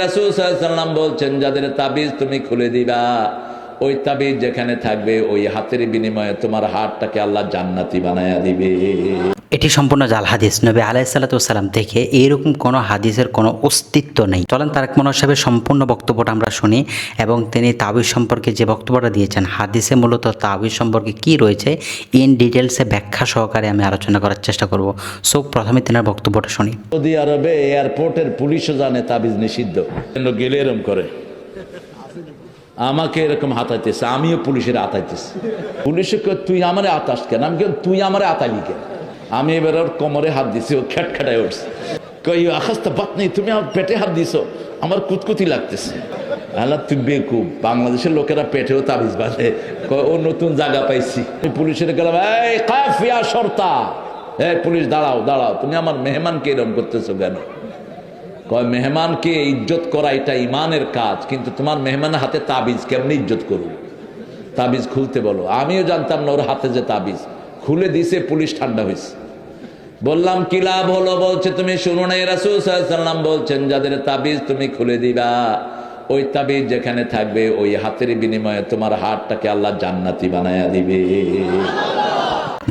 রাসূল সাল্লাল্লাহু আলাইহি ওয়াসাল্লাম বলছেন, যাদের তাবিজ তুমি খুলে দিবা, ওই তাবিজ যেখানে থাকবে ওই হাতের বিনিময়ে তোমার হাতটাকে আল্লাহ জান্নাতি বানায়া দিবে। এটি সম্পূর্ণ জাল হাদিস। নবী আলাইহিসসালাতু ওয়াসসালাম থেকে এইরকম কোনো হাদিসের কোনো অস্তিত্ব নেই। চলেন তারেক মনোয়ার সাহেবের সম্পূর্ণ বক্তব্যটা আমরা শুনি এবং তিনি তাবিজ সম্পর্কে যে বক্তব্যটা দিয়েছেন, হাদিসে মূলত তাবিজ সম্পর্কে কি রয়েছে ইন ডিটেলসে ব্যাখ্যা সহকারে আমি আলোচনা করার চেষ্টা করব। সো প্রথমে তেনার বক্তব্যটা শুনি। সৌদি আরবে এয়ারপোর্টের পুলিশও জানে তাবিজ নিষিদ্ধ, গেলে এরকম করে আমাকে এরকম হাতাইতেছে, আমিও পুলিশের হাতাইতেছি। পুলিশে তুই আমারে আতাস কেন, আমি তুই আমারে আতাইলি কেন। আমি এবার ওর কোমরে হাত দিছি, ও খেটখেটায় উঠছে, কই আকাশটা বাত নেই, তুমি আমার পেটে হাত দিছো, আমার কুতকুতি লাগতেছে। আল্লাহ তুই বেকুব, বাংলাদেশের লোকেরা পেটেও তাবিজ বাঁধে। ও নতুন জায়গা পাইছি, পুলিশের গেলাম, এই কাফিয়া শর্তা, এই পুলিশ দাঁড়াও দাঁড়াও, তুমি আমার মেহমানকে এরকম করতেছো কেন? কয় মেহমানকে ইজ্জত করা এটা ইমানের কাজ, কিন্তু তোমার মেহমানের হাতে তাবিজ কেমনি ইজ্জত করবো? তাবিজ খুলতে বলো। আমিও জানতাম না ওর হাতে যে তাবিজ, খুলে দিছে, পুলিশ ঠান্ডা হয়েছে। বললাম কি লাভ হলো? বলছে তুমি শুনো না, রাসূল সাল্লাল্লাহু আলাইহি ওয়াসাল্লাম বলছেন, যাদের তাবিজ তুমি খুলে দিবা, ওই তাবিজ যেখানে থাকবে ওই হাতের বিনিময়ে তোমার হাতটাকে আল্লাহ জান্নাতি বানায়া দিবে।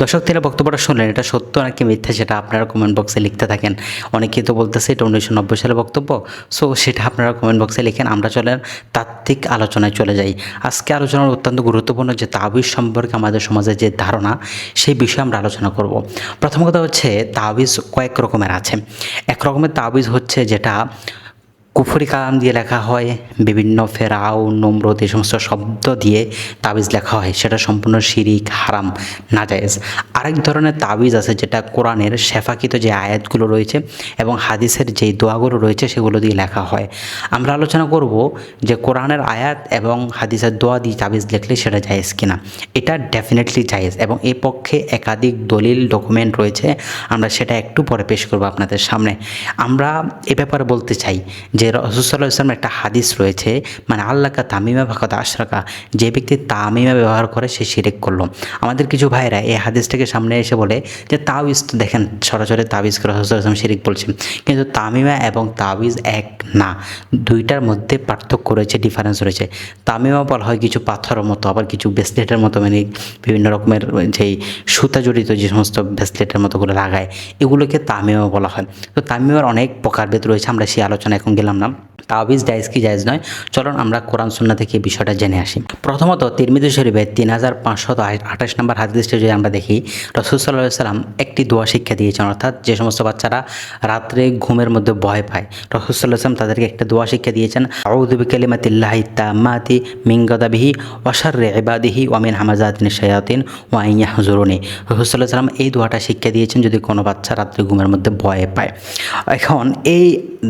দর্শক, তেরা বক্তব্যটা শুনলেন, এটা সত্য নাকি মিথ্যা সেটা আপনারা কমেন্ট বক্সে লিখতে থাকেন। অনেকেই তো বলতেছে এটা 1990 সালের বক্তব্য, সো সেটা আপনারা কমেন্ট বক্সে লিখেন। আমরা চলেন তাত্ত্বিক আলোচনায় চলে যাই। আজকে আলোচনার অত্যন্ত গুরুত্বপূর্ণ যে তাবিজ সম্পর্কে আমাদের সমাজে যে ধারণা, সেই বিষয়ে আমরা আলোচনা করব। প্রথম কথা হচ্ছে, তাবিজ কয়েক রকমের আছে। এক রকমের তাবিজ হচ্ছে যেটা কুফরি কালাম দিয়ে লেখা হয়, বিভিন্ন ফেরাও নমরুদ এই সমস্ত শব্দ দিয়ে তাবিজ লেখা হয়, সেটা সম্পূর্ণ শিরিক, হারাম, নাজায়েজ। আরেক ধরনের তাবিজ আছে যেটা কোরআনের শেফাকৃত যে আয়াতগুলো রয়েছে এবং হাদিসের যেই দোয়াগুলো রয়েছে সেগুলো দিয়ে লেখা হয়। আমরা আলোচনা করব যে কোরআনের আয়াত এবং হাদিসের দোয়া দিয়ে তাবিজ লিখলে সেটা জায়েজ কিনা। এটা ডেফিনেটলি জায়েজ এবং এর পক্ষে একাধিক দলিল ডকুমেন্ট রয়েছে, আমরা সেটা একটু পরে পেশ করব আপনাদের সামনে। আমরা এ ব্যাপারে বলতে চাই যে রাসূল সাল্লাল্লাহু আলাইহি ওয়াসাল্লামের একটা হাদিস রয়েছে, মানে আল্লাহকা তামিমা ফাকাদ আশরাকা, যে ব্যক্তি তামিমা ব্যবহার করে সে শিরক করলো। আমাদের কিছু ভাইরা এই হাদিসটাকে সামনে এসে বলে যে তাবিজ তো দেখেন সরাসরি তাবিজ করে রাসূল সাল্লাল্লাহু আলাইহি ওয়াসাল্লাম শিরক বলছেন, কিন্তু তামিমা এবং তাবিজ এক না, দুইটার মধ্যে পার্থক্য রয়েছে, ডিফারেন্স রয়েছে। তামিমা বলা হয় কিছু পাথরের মতো, আবার কিছু ব্রেসলেটের মতো, মানে বিভিন্ন রকমের যেই সুতা জড়িত যে সমস্ত ব্রেসলেটের মতো করে লাগায়, এগুলোকে তামিমা বলা হয়। তো তামিমার অনেক প্রকারভেদ রয়েছে, আমরা সেই আলোচনা এখন গেলাম না। তাবিজ জায়েজ কি জায়েজ নয়, চলুন আমরা কোরআন সুন্নাহ থেকে এই বিষয়টা জেনে আসি। প্রথমত তিরমিজি শরীফের 3528 নম্বর হাদিসটা যদি আমরা দেখি, রাসূল সাল্লাল্লাহু আলাইহি ওয়াসাল্লাম একটি দোয়া শিক্ষা দিয়েছেন, অর্থাৎ যে সমস্ত বাচ্চারা রাত্রে ঘুমের মধ্যে ভয় পায়, রাসূল সাল্লাল্লাহু আলাইহি ওয়াসাল্লাম তাদেরকে একটা দোয়া শিক্ষা দিয়েছেন, আউযু বিকালিমাতিল্লাহি তাম্মাতি মিন গাদাবিহি ওয়া শাররি ইবাদিহি ওয়া মিন হামাযাতিনিশ শায়াতিন ওয়া আন ইয়াহজুরুনি। রাসূল সাল্লাল্লাহু আলাইহি ওয়াসাল্লাম এই দোয়াটা শিক্ষা দিয়েছেন যদি কোনো বাচ্চা রাত্রে ঘুমের মধ্যে ভয় পায়। এখন এই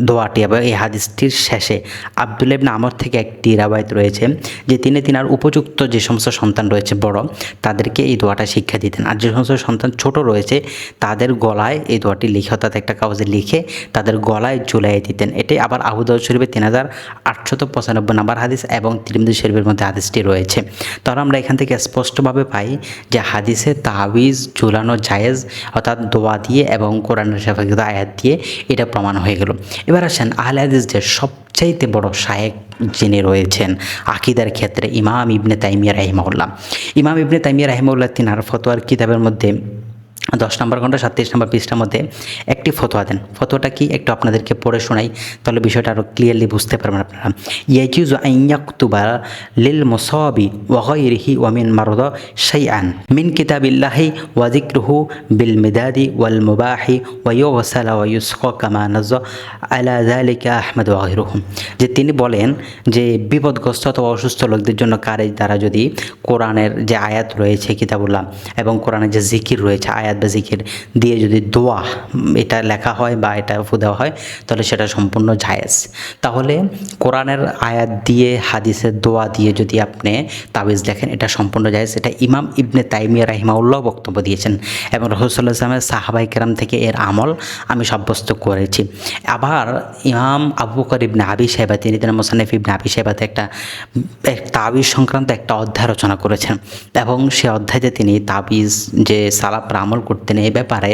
দোয়াটি এবং এই হাদিসটির শেষে আব্দুল্লাহ ইবনে আমর থেকে একটি রাওয়ায়াত রয়েছে যে তিনি তিনার উপযুক্ত যে সমস্ত সন্তান রয়েছে বড়, তাদেরকে এই দোয়াটা শিক্ষা দিতেন, আর যে সমস্ত সন্তান ছোট রয়েছে তাদের গলায় এই দোয়াটি লিখে, অর্থাৎ একটা কাগজে লিখে তাদের গলায় ঝুলাই দিতেন। এটি আবার আবু দাউদ শরীফের 3895 নম্বর হাদিস এবং তিরমিজি শরীফের মধ্যে হাদিসটি রয়েছে। তাহলে আমরা এখান থেকে স্পষ্টভাবে পাই যে হাদিসে তাবিজ ঝুলানো জায়েজ, অর্থাৎ দোয়া দিয়ে এবং কোরআনের শেফাকৃত আয়াত দিয়ে এটা প্রমাণ হয়ে গেল। এবার আসেন আহলে হাদিসদের সবচাইতে বড় শায়েখ যিনি রয়েছেন আকীদার ক্ষেত্রে, ইমাম ইবনে তাইমিয়া রাহিমাহুল্লাহ। ইমাম ইবনে তাইমিয়া রাহিমাহুল্লাহ তিনার ফতোয়ার কিতাবের মধ্যে 10 নম্বর খণ্ড 37 নম্বর পৃষ্ঠার মধ্যে একটি ফতোয়া দেন। ফতোয়াটা কি একটু আপনাদেরকে পড়ে শোনাই, তাহলে বিষয়টা আরও ক্লিয়ারলি বুঝতে পারবেন আপনারা। ইয়াজুযু আন ইয়াকতুবা লিল মুসাবি ওয়া গায়রিহি ওয়া মিন মারদা শাইআন মিন কিতাবিল্লাহি ওয়া যিকরুহু বিল মিদাদি ওয়াল মুবাহি ওয়া ইউগসালা ওয়া ইউসকা কামা নাযা আলা যালিকা আহমদ ওয়া গায়রুহুম। যে তিনি বলেন যে বিপদগ্রস্ত অথবা অসুস্থ লোকদের জন্য কারের দ্বারা যদি কোরআনের যে আয়াত রয়েছে কিতাবুল্লাহ এবং কোরআনের যে জিকির রয়েছে আয়াত বা জিকির দিয়ে যদি দোয়া এটা লেখা হয় বা এটা ফু দেওয়া হয়, তাহলে সেটা সম্পূর্ণ জায়েজ। তাহলে কোরআনের আয়াত দিয়ে হাদিসের দোয়া দিয়ে যদি আপনি তাবিজ লেখেন, এটা সম্পূর্ণ জায়েজ। এটা ইমাম ইবনে তাইমিয়া রাহিমাহুল্লাহ বক্তব্য দিয়েছেন এবং রাসূল সাল্লাল্লাহু আলাইহি ওয়াসাল্লামের সাহাবায়ে কেরাম থেকে এর আমল আমি সাব্যস্ত করেছি। আবার ইমাম আবু বকর ইবনে আবি শাইবা তিনি মুসান্নিফ ইবনে আবি শাইবাতে একটা তাবিজ সংক্রান্ত একটা অধ্যায় রচনা করেছেন এবং সে অধ্যায়তে তিনি তাবিজ যে সালাফরা আমল করতেন, এই ব্যাপারে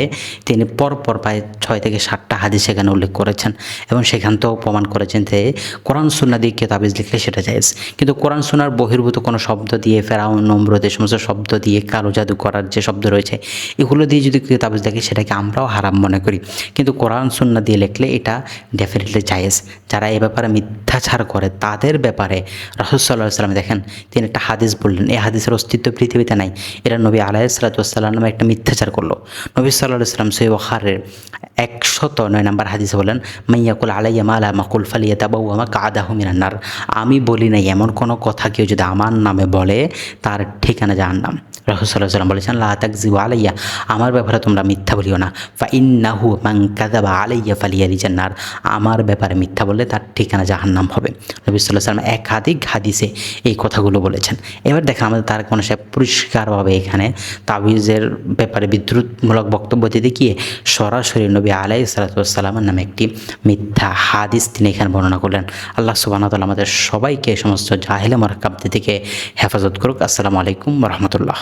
তিনি পরপর প্রায় 6 থেকে 7টা হাদিস সেখানে উল্লেখ করেছেন এবং সেখান থেকেও প্রমাণ করেছেন যে কোরআন সুন্নাহ দিয়ে কেউ তাবিজ লিখলে সেটা জায়েজ। কিন্তু কোরআন সুন্নাহর বহির্ভূত কোনো শব্দ দিয়ে, ফেরাউন, নমরুদ, এই সমস্ত শব্দ দিয়ে, কালো জাদু করার যে শব্দ রয়েছে এগুলো দিয়ে যদি কেউ তাবিজ লেখে সেটাকে আমরাও হারাম মনে করি, কিন্তু কোরআন সুন্নাহ দিয়ে লিখলে এটা ডেফিনেটলি জায়েজ। যারা এই ব্যাপারে মিথ্যাচার করে তাদের ব্যাপারে রাসূল সাল্লাল্লাহু আলাইহি ওয়াসাল্লাম দেখেন তিনি একটা হাদিস বললেন, এই হাদিসের অস্তিত্ব পৃথিবীতে নাই, এটা নবী আলাইহিস সালাতু ওয়াস সালাম নামে একটা মিথ্যাচার করলো। নবী সাল্লাল্লাহু আলাইহি ওয়াসাল্লাম সহিহ বুখারীর 109 নম্বর হাদিসে বলেন, মাইয়াকুল আলাইয়া মা লা মাকুল ফালিয়াতাবাওয়া মাকআদাহু মিনান নার। আমি বলি নাই এমন কোনো কথা কেউ যদি আমার নামে বলে তার ঠিকানা জাহান্নাম। রাসূল সাল্লাল্লাহু আলাইহি ওয়াসাল্লাম বলেছেন, লা তাকযিবু আলাইয়া, আমার ব্যাপারে তোমরা মিথ্যা বলিও না। ফা ইন্নাহু মান কাযাবা আলাইয়া ফালিয়ালিজান নার, আমার ব্যাপারে মিথ্যা বললে তার ঠিকানা জাহান্নাম হবে। নবী সাল্লাল্লাহু আলাইহি ওয়াসাল্লাম একাধিক হাদিসে এই কথাগুলো বলেছেন। এবার দেখেন আমাদের তারেক মানহাজ সাহেব পরিষ্কারভাবে এখানে তাবিজের ব্যাপারে বিদ্রুপমূলক বক্তব্য দিতে গিয়ে সরাসরি নবী আলাইহিস সালাতু ওয়াস সালামের নামে একটি মিথ্যা হাদিস তিনি এখানে বর্ণনা করলেন। আল্লাহ সুবহানাহু ওয়া তাআলা আমাদের সবাইকে এই সমস্ত জাহেলে মারাক্কাব থেকে হেফাজত করুক। আসসালামু আলাইকুম ওয়া রাহমাতুল্লাহ।